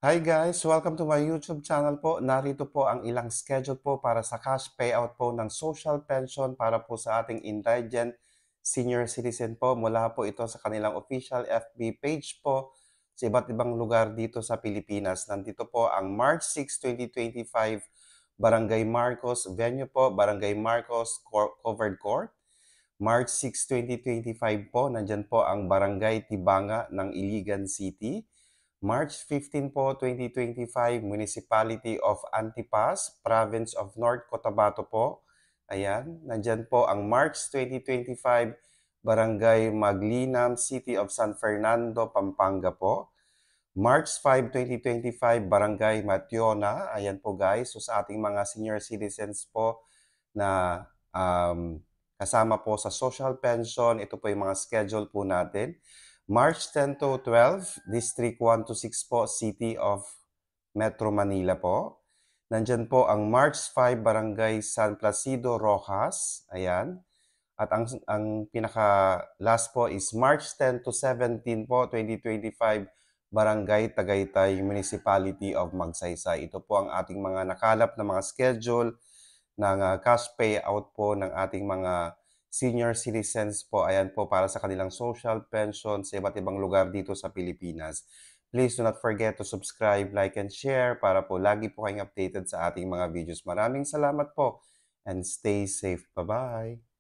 Hi guys! Welcome to my YouTube channel po. Narito po ang ilang schedule po para sa cash payout po ng social pension para po sa ating indigent senior citizen po. Mula po ito sa kanilang official FB page po sa iba't ibang lugar dito sa Pilipinas. Nandito po ang March 6, 2025, Barangay Marcos venue po, Barangay Marcos Covered Court. March 6, 2025 po, nandyan po ang Barangay Tibanga ng Iligan City. March 15 po, 2025, Municipality of Antipas, Province of North Cotabato po. Ayan, nandyan po ang March 2025, Barangay Maglinam, City of San Fernando, Pampanga po. March 5, 2025, Barangay Mationa. Ayan po guys, so sa ating mga senior citizens po na kasama po sa social pension, ito po yung mga schedule po natin. March 10 to 12, District 1 to 6 po, City of Metro Manila po. Nandyan po ang March 5, Barangay San Placido, Rojas. Ayan. At ang pinaka-last po is March 10 to 17 po, 2025, Barangay Tagaytay, Municipality of Magsaysay. Ito po ang ating mga nakalap na mga schedule ng cash payout po ng ating mga senior citizens po. Ayan po para sa kanilang social pension sa iba't ibang lugar dito sa Pilipinas. Please do not forget to subscribe, like, and share para po lagi po kayong updated sa ating mga videos. Maraming salamat po and stay safe. Bye-bye!